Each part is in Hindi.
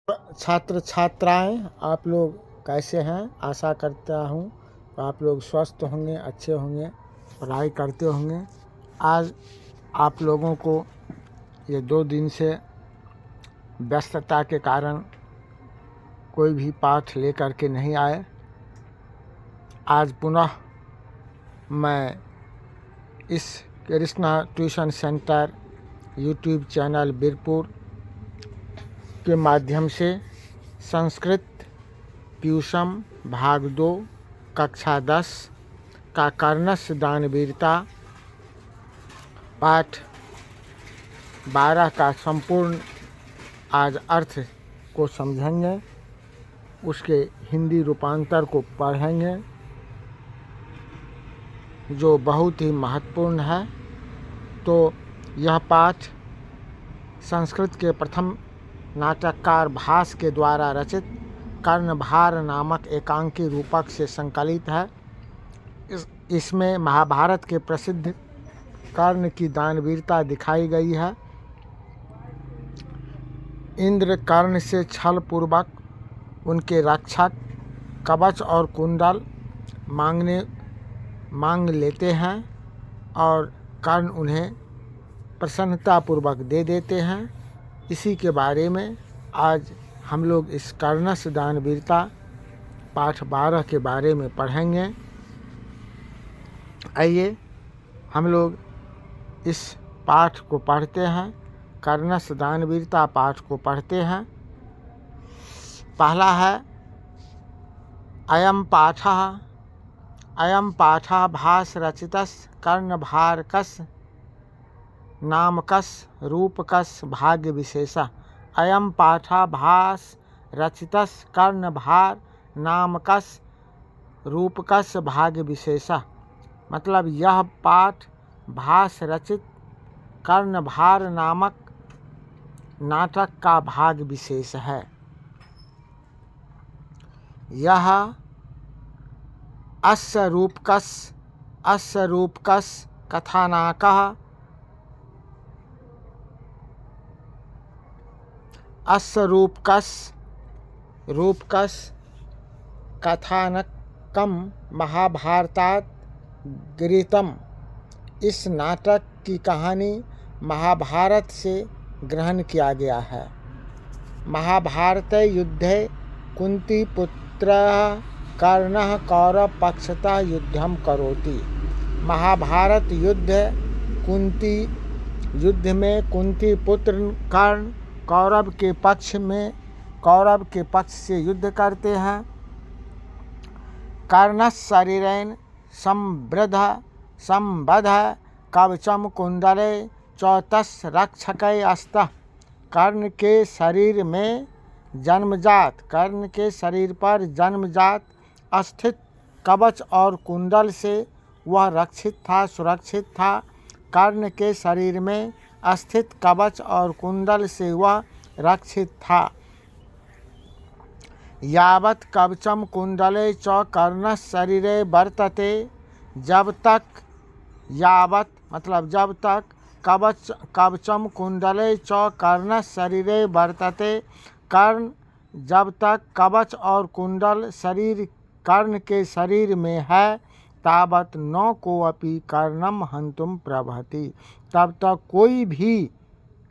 छात्र छात्राएं, आप लोग कैसे हैं? आशा करता हूँ आप लोग स्वस्थ होंगे, अच्छे होंगे, पढ़ाई करते होंगे। आज आप लोगों को ये 2 दिन से व्यस्तता के कारण कोई भी पाठ लेकर के नहीं आए। आज पुनः मैं इस Krishna tuition centre YouTube channel Birpur के माध्यम से संस्कृत ट्यूशन भाग 2 कक्षा 10 का कर्णस दानवीरता पाठ 12 का संपूर्ण आज अर्थ को समझेंगे, उसके हिंदी रूपांतर को पढ़ेंगे जो बहुत ही महत्वपूर्ण है। तो यह पाठ संस्कृत के प्रथम नाटककार भास के द्वारा रचित कर्णभार नामक एकांकी रूपक से संकलित है। इसमें महाभारत के प्रसिद्ध कर्ण की दानवीरता दिखाई गई है। इंद्र कर्ण से छल पूर्वक उनके रक्षक कवच और कुंडल मांग लेते हैं और कर्ण उन्हें प्रसन्नतापूर्वक दे देते हैं। इसी के बारे में आज हम लोग इस कर्णस दानवीरता पाठ 12 के बारे में पढ़ेंगे। आइए हम लोग इस पाठ को पढ़ते हैं, कर्णस दानवीरता पाठ को पढ़ते हैं। पहला है अयम पाठः भास रचितस् कर्णभारकस् नामकस् रूपकस् भाग्य विशेषः। अयम पाठः भास रचितस् कर्णभार नामकस् रूपकस् भाग्य विशेषः। मतलब यह पाठ भास रचित कर्णभार नामक नाटक का भाग विशेष है। यह अस्य रूपकस् कथानाकः अस्य रूपकस् कथानकम महाभारतात् गृहीतम्। इस नाटक की कहानी महाभारत से ग्रहण किया गया है। महाभारत युद्धे कुंती पुत्रः कर्णः कौरव पक्षतः युद्धं करोति। महाभारत युद्ध में कुंती पुत्र कर्ण कौरव के पक्ष से युद्ध करते हैं। कर्णस् शरीरेण संबद्ध कवचम कुंडले चौतस रक्षकै अस्तः। कर्ण के शरीर पर जन्मजात स्थित कवच और कुंडल से वह सुरक्षित था। कर्ण के शरीर में स्थित कवच और कुंडल से वह रक्षित था। यावत् कवचम कुंडले च कर्णस्य शरीरे वर्तते। जब तक कवचम कुंडले च कर्णस्य शरीरे वर्तते। जब तक कवच और कुंडल कर्ण के शरीर में है, तावत न कोऽपि कर्णम हन्तुम प्रभति। तब तक कोई भी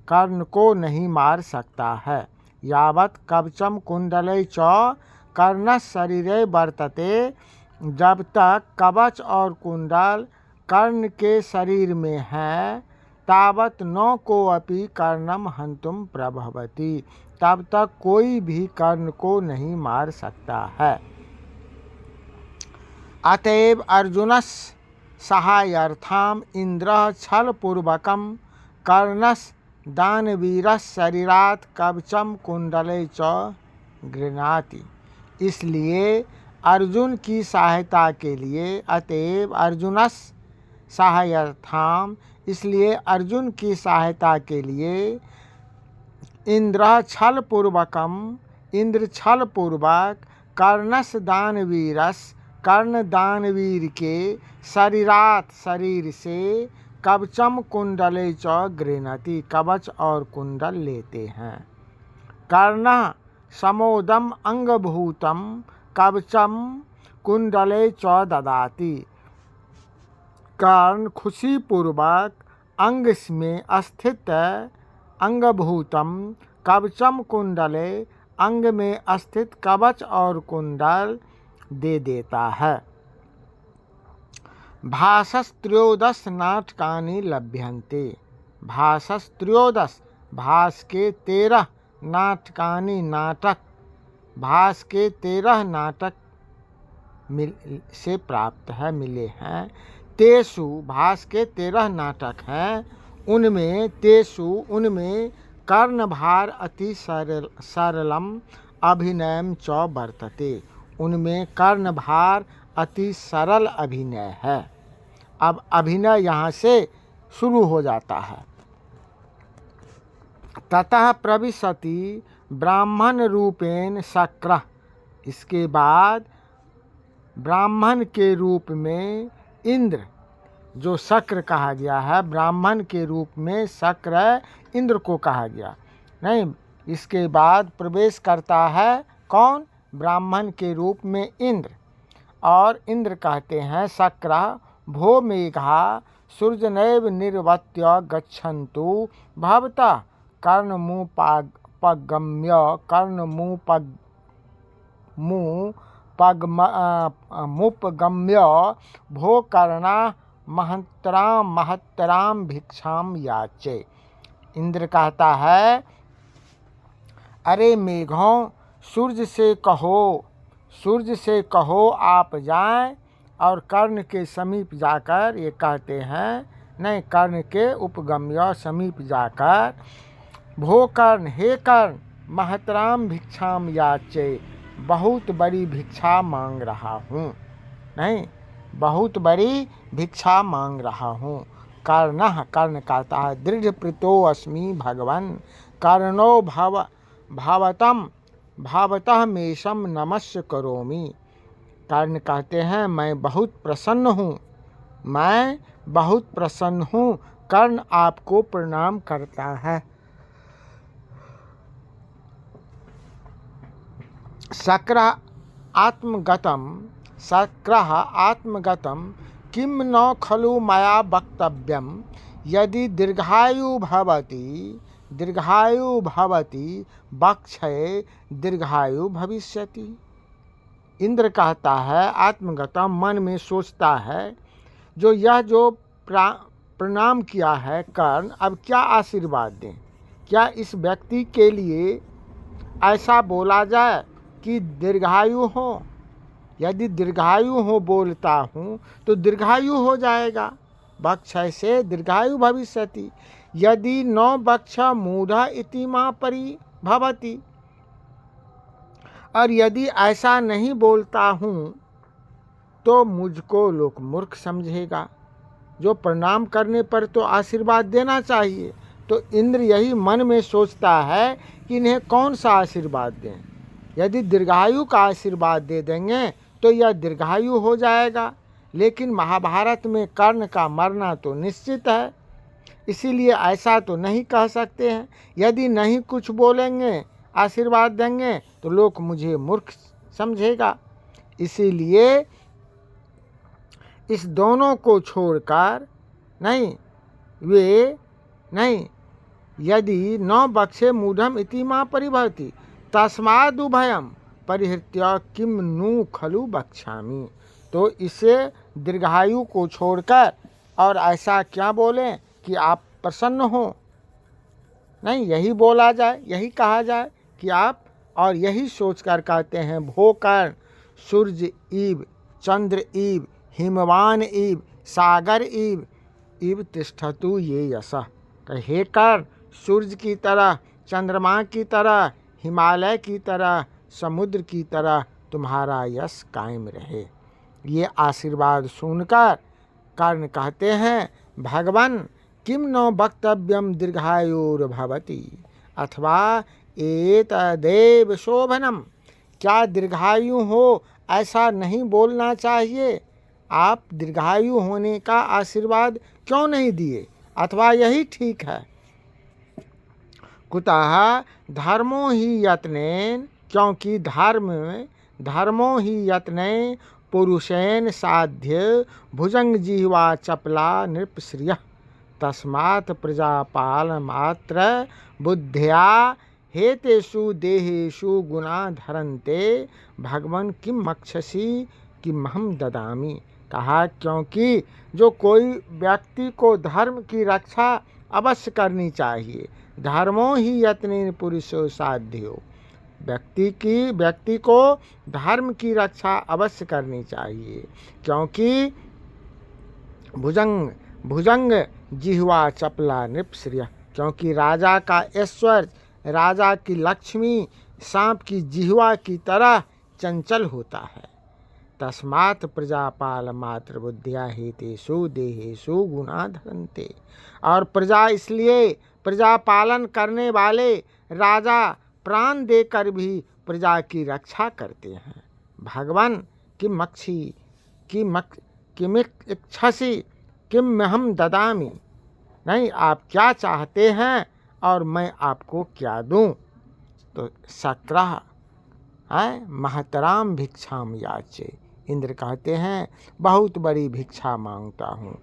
कर्ण को नहीं मार सकता है। यावत् कवचम कुंडले च कर्णस्य शरीरे वर्तते। जब तक कवच और कुंडल कर्ण के शरीर में है, तावत न कोऽपि कर्णम हन्तुम प्रभवति। तब तक कोई भी कर्ण को नहीं मार सकता है। अतएव अर्जुनस्य सहायार्थम इंद्रः छलपूर्वकं कर्णस्य दानवीरस्य शरीरात् कवचम कुंडले च गृह्णाति। इसलिए अर्जुन की सहायता के लिए अतएव अर्जुनस्य सहायार्थम, इसलिए अर्जुन की सहायता के लिए इंद्र छलपूर्वक कर्णस्य दानवीरस्य कर्ण दानवीर के शरीर से कवचम कुंडले च गृह्णाति, कवच और कुंडल लेते हैं। कर्ण समोदम अंगभूतम कवचम कुंडले च ददाति। कर्ण खुशी पूर्वक अंग में स्थित अंगभूतम कवचम कुंडले अंग में स्थित कवच और कुंडल दे देता है। भासस्त्रयोदश नाटकानि लभ्यन्ते। भासस्त्रयोदश भास के 13 नाटकानि नाटक, भास के 13 नाटक से प्राप्त है, मिले हैं। तेसु भास के 13 नाटक हैं, उनमें तेसु उनमें कर्णभार अति सरलम अभिनयम च वर्तते। उनमें कर्णभार अति सरल अभिनय है। अब अभिनय यहाँ से शुरू हो जाता है। ततः प्रविशति ब्राह्मण रूपेण शक्रः। इसके बाद ब्राह्मण के रूप में इंद्र, जो शक्र कहा गया है, ब्राह्मण के रूप में शक्र इंद्र को कहा गया नहीं। इसके बाद प्रवेश करता है कौन? ब्राह्मण के रूप में इंद्र। और इंद्र कहते हैं शक्र भो मेघा सूर्यनैव निर्वत्य गच्छन्तु भवतः मुपगम्य भो कर्णा महत्तराम भिक्षाम याचे। इंद्र कहता है, अरे मेघों, सूर्य से कहो आप जाएं। और कर्ण के समीप जाकर ये कहते हैं, नहीं, कर्ण के उपगम्य समीप जाकर, भो कर्ण, हे कर्ण, महतराम भिक्षाम याचे, बहुत बड़ी भिक्षा मांग रहा हूँ। नहीं, बहुत बड़ी भिक्षा मांग रहा हूँ। कर्ण कहता है, दृढ़ प्रीतो अस्मि भगवन् कर्णो भावतः मेषम नमस्य करोमि। कर्ण कहते हैं, मैं बहुत प्रसन्न हूँ। कर्ण आपको प्रणाम करता है। शक्रः आत्मगतम किम न खलु मया वक्तव्यम यदि दीर्घायु भवति वक्षये दीर्घायु भविष्यति। इंद्र कहता है, आत्मगतम, मन में सोचता है, जो प्रणाम किया है कर्ण, अब क्या आशीर्वाद दें? क्या इस व्यक्ति के लिए ऐसा बोला जाए कि दीर्घायु हो? यदि दीर्घायु हो बोलता हूँ तो दीर्घायु हो जाएगा। वक्षय से दीर्घायु भविष्यति। यदि न वक्ष मूढ़ इति मा परिभवति। और यदि ऐसा नहीं बोलता हूँ तो मुझको लोग मूर्ख समझेगा। जो प्रणाम करने पर तो आशीर्वाद देना चाहिए। तो इंद्र यही मन में सोचता है कि इन्हें कौन सा आशीर्वाद दें। यदि दीर्घायु का आशीर्वाद दे देंगे तो यह दीर्घायु हो जाएगा। लेकिन महाभारत में कर्ण का मरना तो निश्चित है, इसीलिए ऐसा तो नहीं कह सकते हैं। यदि नहीं कुछ बोलेंगे, आशीर्वाद देंगे, तो लोग मुझे मूर्ख समझेगा। इसीलिए इस दोनों को छोड़कर यदि न बक्षे मूढ़म इति मा परिभवति तस्मादुभयम परिहृत्य किम नु खलु बक्षामि। तो इसे दीर्घायु को छोड़कर और ऐसा क्या बोलें कि आप प्रसन्न हो? नहीं, यही बोला जाए, यही कहा जाए कि आप, और यही सोचकर कहते हैं, भो कर्ण, सूर्य इव, चंद्र इव, हिमवान इव, सागर इव तिष्ठतु ये यशः। हे कर्ण, सूर्य की तरह, चंद्रमा की तरह, हिमालय की तरह, समुद्र की तरह तुम्हारा यश कायम रहे। ये आशीर्वाद सुनकर कर्ण कहते हैं, भगवान किम न वक्तव्यम दीर्घायुर्भवति अथवा एतदेव शोभनम। क्या दीर्घायु हो ऐसा नहीं बोलना चाहिए? आप दीर्घायु होने का आशीर्वाद क्यों नहीं दिए? अथवा यही ठीक है। कुतः धर्मो ही यत्नेन, क्योंकि धर्मो ही यत्ने पुरुषेन साध्य भुजंग जिह्वा चपला नृपश्रियः तस्मात् प्रजापाल मात्र बुद्ध्या हेतेषु देहेषु गुणा धरन्ते भगवन् किम मक्षसी किमहं ददामि। कहा क्योंकि जो कोई व्यक्ति को धर्म की रक्षा अवश्य करनी चाहिए। धर्मो ही यत्नेन पुरुषो साध्यो, व्यक्ति को धर्म की रक्षा अवश्य करनी चाहिए, क्योंकि भुजंग जिह्वा चपला नृपश्रियः, क्योंकि राजा का ऐश्वर्य, राजा की लक्ष्मी सांप की जिह्वा की तरह चंचल होता है। तस्मात् प्रजापाल मात्र बुद्धिया हेतेषु देहेषु गुणा धरन्ते, और प्रजा इसलिए प्रजा पालन करने वाले राजा प्राण देकर भी प्रजा की रक्षा करते हैं। भगवान किम इच्छसि किमहं ददामि, नहीं आप क्या चाहते हैं और मैं आपको क्या दूं। तो शक्रः महतराम भिक्षाम याचे, इंद्र कहते हैं बहुत बड़ी भिक्षा मांगता हूँ।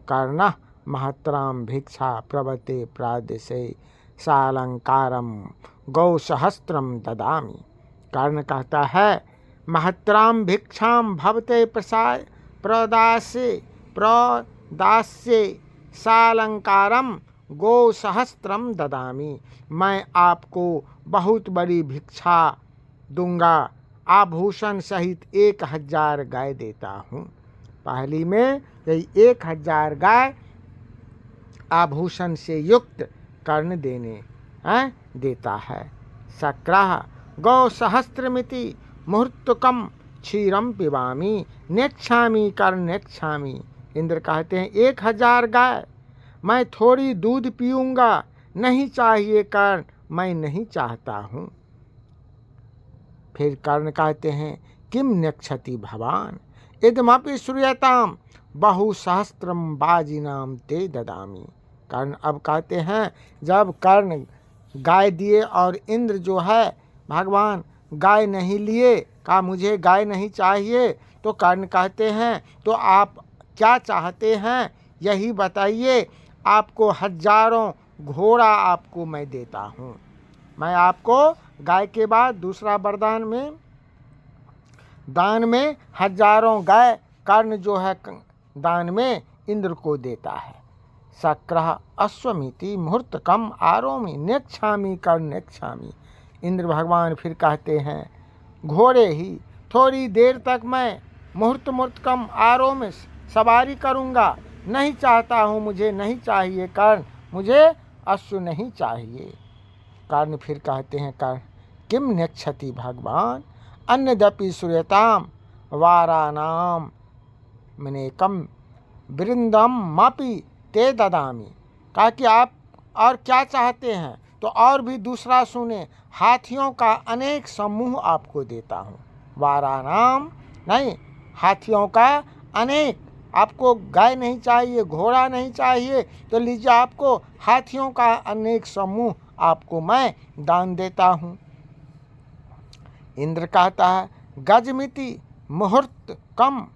कर्णः महतराम भिक्षा प्रवते प्रादेशे सालंकारम गौ सहस्त्रम ददामि। कर्ण कहता है महतराम भिक्षाम भवते प्रदास्ये सालंकारम गौ सहस्त्रम ददामि, मैं आपको बहुत बड़ी भिक्षा दूंगा, आभूषण सहित 1000 गाय देता हूँ। पहली में यही 1000 गाय आभूषण से युक्त कर्ण देता है। शक्रः गौ सहस्त्रमिति मुहूर्तकम क्षीरम पिबामी नेक्षामी कर्ण नेक्षामी। इंद्र कहते हैं 1000 गाय, मैं थोड़ी दूध पीऊँगा, नहीं चाहिए कर्ण, मैं नहीं चाहता हूँ। फिर कर्ण कहते हैं किम नेक्षति भवान इदमपि श्रूयताम बहुसहस्त्रम बाजिनाम ते ददामि। कर्ण अब कहते हैं, जब कर्ण गाय दिए और इंद्र जो है भगवान गाय नहीं लिए, कहा मुझे गाय नहीं चाहिए, तो कर्ण कहते हैं तो आप क्या चाहते हैं यही बताइए, आपको 1000 घोड़ा आपको मैं देता हूँ। मैं आपको गाय के बाद दूसरा वरदान में दान में 1000 गाय कर्ण जो है दान में इंद्र को देता है। शक्रः अश्वमिति मुहूर्तकम आरोमि नेक्षामि कर्ण नेक्षामि। इंद्र भगवान फिर कहते हैं घोड़े ही थोड़ी देर तक मैं मुहूर्तकम आरोम सवारी करूँगा, नहीं चाहता हूँ, मुझे नहीं चाहिए कर्ण, मुझे अश्व नहीं चाहिए। कर्ण फिर कहते हैं कर्ण किम नेक्षति भगवान अन्यदपि श्रूयताम वारानाम मनेकम वृंदम मापी ते ददामि। कहा कि आप और क्या चाहते हैं, तो और भी दूसरा सुने, हाथियों का अनेक समूह आपको देता हूँ। वारानाम नहीं, हाथियों का अनेक, आपको गाय नहीं चाहिए, घोड़ा नहीं चाहिए, तो लीजिए आपको हाथियों का अनेक समूह आपको मैं दान देता हूँ। इंद्र कहता है गजमिति मुहूर्त कम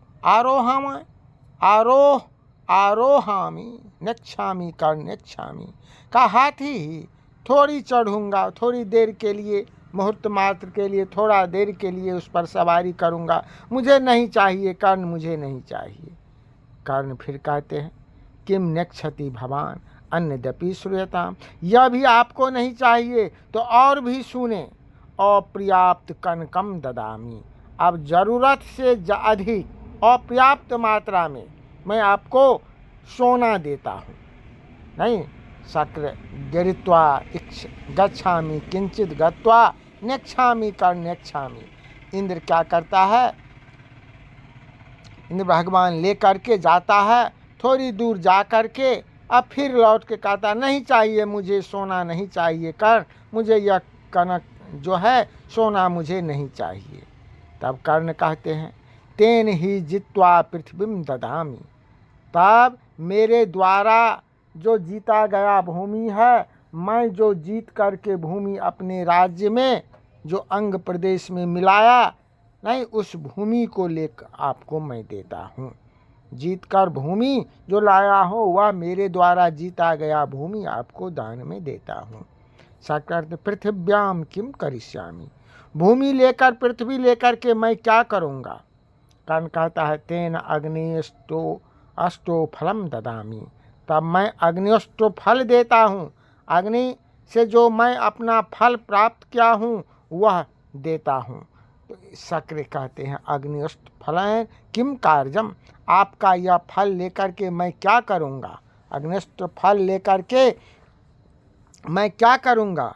आरोहामी नेक्षामी कर्ण नेक्षामी। का हाथी ही थोड़ी चढ़ूँगा, थोड़ी देर के लिए, मुहूर्त मात्र के लिए, थोड़ा देर के लिए उस पर सवारी करूँगा, मुझे नहीं चाहिए कर्ण, मुझे नहीं चाहिए। कर्ण फिर कहते हैं किम नेक्षति भवान अन्यदपि श्रूयताम, यह भी आपको नहीं चाहिए तो और भी सुने, अपर्याप्त कनकम ददामी, अब ज़रूरत से अधिक अपर्याप्त मात्रा में मैं आपको सोना देता हूँ। नहीं, शक्र गिरित्वा गच्छामि किंचित गत्वा नेक्षामि कर्ण नेक्षामि। इंद्र क्या करता है, इंद्र भगवान ले करके जाता है, थोड़ी दूर जा करके अब फिर लौट के कहता नहीं चाहिए मुझे सोना, नहीं चाहिए कर्ण, मुझे यह कनक जो है सोना मुझे नहीं चाहिए। तब कर्ण कहते हैं तेन ही जित्वा पृथ्वीम ददामि, तब मेरे द्वारा जो जीता गया भूमि है, मैं जो जीत करके भूमि अपने राज्य में जो अंग प्रदेश में मिलाया, नहीं, उस भूमि को लेकर आपको मैं देता हूँ। जीत कर भूमि जो लाया हो वह मेरे द्वारा जीता गया भूमि आपको दान में देता हूँ। साक्षात पृथिव्याम किम करिष्यामि, भूमि लेकर, पृथ्वी लेकर के मैं क्या करूँगा। कर्ण कहता है तेन अष्टो फलम ददामी, तब मैं अग्निष्टो फल देता हूँ। अग्नि से जो मैं अपना फल प्राप्त किया हूँ वह देता हूँ। तो शक्र कहते हैं अग्निष्ट फल किम कार्यम, आपका यह फल लेकर के मैं क्या करूँगा। अग्निष्ट फल लेकर के मैं क्या करूँगा।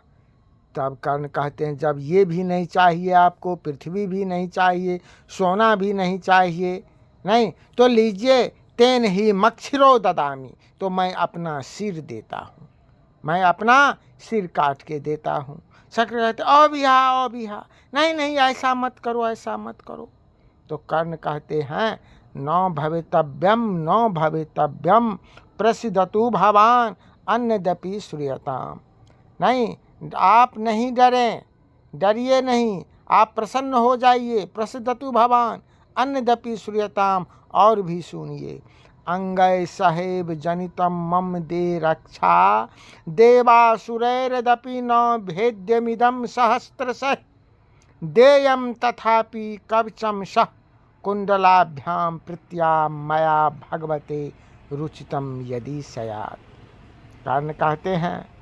तब कर्ण कहते हैं जब ये भी नहीं चाहिए आपको, पृथ्वी भी नहीं चाहिए, सोना भी नहीं चाहिए, नहीं तो लीजिए तेन ही मक्षिरो ददामी, तो मैं अपना सिर देता हूँ, मैं अपना सिर काट के देता हूँ। शक्र कहते ओ बिहा, नहीं नहीं ऐसा मत करो, ऐसा मत करो। तो कर्ण कहते हैं न भवितव्यम प्रसिद्धतु भवान अन्यदपि श्रूयताम, नहीं आप नहीं डरें, डरिए नहीं, आप प्रसन्न हो जाइए। प्रसिद्धतु भवान अन्यदपि श्रूयताम, और भी सुनिए। अंगै सहेब जनितम मम दे रक्षा, देवासुरैरदपि न भेद्यमिदं सहस्त्रशः, देयं तथापि कवचम सह कुंडलाभ्याम प्रीत्या मया भगवते रुचितम यदि स्यात्। कर्ण कहते हैं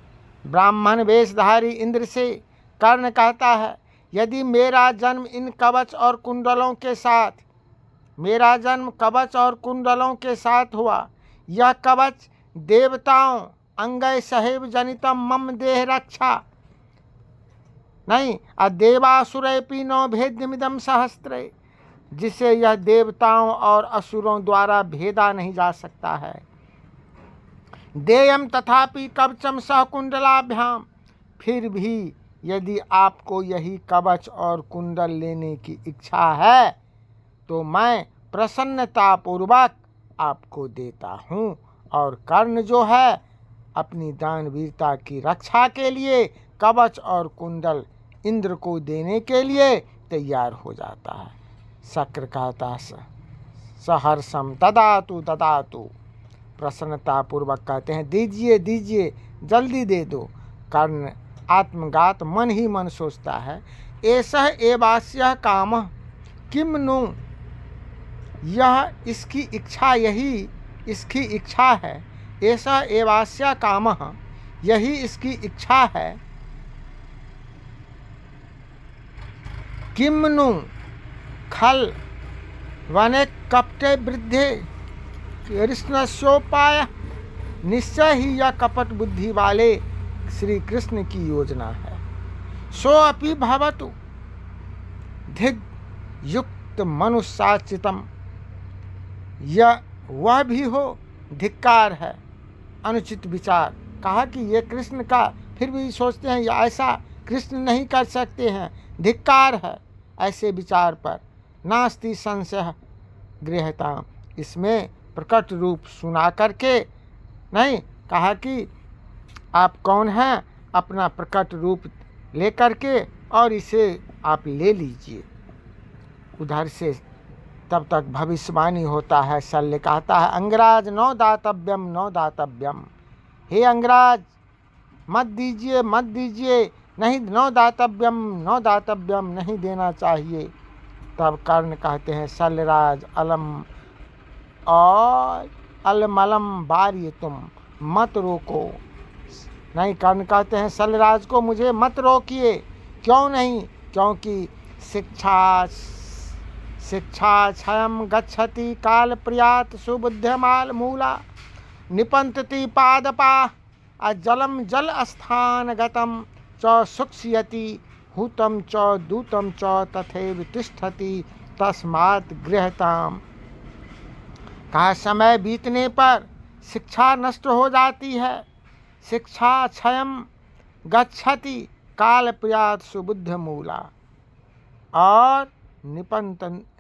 ब्राह्मण वेशधारी इंद्र से कर्ण कहता है यदि मेरा जन्म इन कवच और कुंडलों के साथ, मेरा जन्म कवच और कुंडलों के साथ हुआ, यह कवच देवताओं अंगै सहेब जनितम मम देह रक्षा, नहीं अदेवासुरैपि नो भेद्यमिदं सहस्त्रे, जिसे यह देवताओं और असुरों द्वारा भेदा नहीं जा सकता है। देयम तथापि कवचम सह कुंडलाभ्याम, फिर भी यदि आपको यही कवच और कुंडल लेने की इच्छा है तो मैं प्रसन्नतापूर्वक आपको देता हूँ। और कर्ण जो है अपनी दानवीरता की रक्षा के लिए कवच और कुंडल इंद्र को देने के लिए तैयार हो जाता है। शक्र कहता सहर्षम ददातु ददातु, प्रसन्नतापूर्वक कहते हैं दीजिए दीजिए, जल्दी दे दो। कर्ण आत्मघात मन ही मन सोचता है ऐसा एवास्य काम किम नु, यह इसकी इच्छा, यही इसकी इच्छा है। ऐसा एवास्य काम, यही इसकी इच्छा है। किम नु खल वने कपटे वृद्धे कृष्णस्योपाय, निश्चय ही यह कपट बुद्धि वाले श्री कृष्ण की योजना है। सो अपि भवतु धिग युक्त मनुष्याचितम, यह वह भी हो, धिक्कार है, अनुचित विचार। कहा कि ये कृष्ण का, फिर भी सोचते हैं या ऐसा कृष्ण नहीं कर सकते हैं, धिक्कार है ऐसे विचार पर। नास्ति संशय गृहता, इसमें प्रकट रूप सुना करके, नहीं कहा कि आप कौन हैं, अपना प्रकट रूप लेकर के और इसे आप ले लीजिए। उधर से तब तक भविष्यवाणी होता है। शल्य कहता है अंगराज नौ दातव्यम नौ दातव्यम, हे अंगराज मत दीजिए मत दीजिए, नहीं नौ दातव्यम नहीं देना चाहिए। तब कर्ण कहते हैं शल्यराज अलम और अलमलम बार्य तुम, मत रोको। नहीं, कर्ण कहते हैं शल्यराज को मुझे मत रोकिए। क्यों नहीं, क्योंकि शिक्षा क्षयम गच्छति काल प्रियात सुबुद्ध्यमाल मूला, निपंतति पादपा अजलम जल स्थान गतम च सुक्ष्यति हुतम च दूतम च तथैव तिष्ठति तस्मात् गृहताम। कहा समय बीतने पर शिक्षा नष्ट हो जाती है। शिक्षा क्षयम गच्छति काल प्रियात सुबुद्ध मूला, और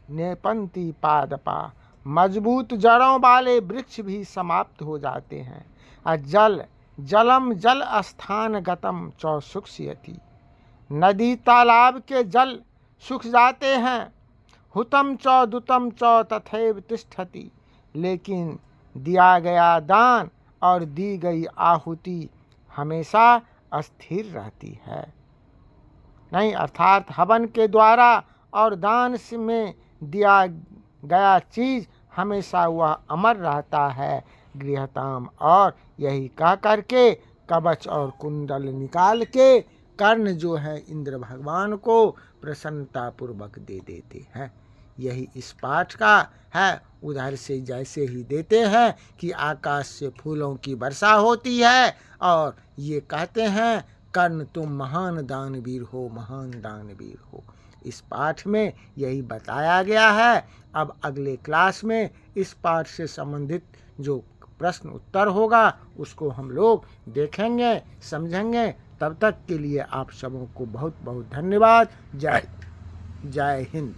निपंती पादपा, मजबूत जड़ों वाले वृक्ष भी समाप्त हो जाते हैं। और जलम जल स्थान गतम च सुक्ष्यति, नदी तालाब के जल सूख जाते हैं। हुतम च दुतम च तथैव तिष्ठति, लेकिन दिया गया दान और दी गई आहुति हमेशा अस्थिर रहती है। नहीं, अर्थात हवन के द्वारा और दान में दिया गया चीज हमेशा वह अमर रहता है गृहताम। और यही कह करके कवच और कुंडल निकाल के कर्ण जो है इंद्र भगवान को प्रसन्नता पूर्वक दे देते हैं। यही इस पाठ का है। उधर से जैसे ही देते हैं कि आकाश से फूलों की वर्षा होती है और ये कहते हैं कर्ण तुम महान दानवीर हो, महान दानवीर हो। इस पाठ में यही बताया गया है। अब अगले क्लास में इस पाठ से संबंधित जो प्रश्न उत्तर होगा उसको हम लोग देखेंगे, समझेंगे। तब तक के लिए आप सबों को बहुत बहुत धन्यवाद। जय हिंद।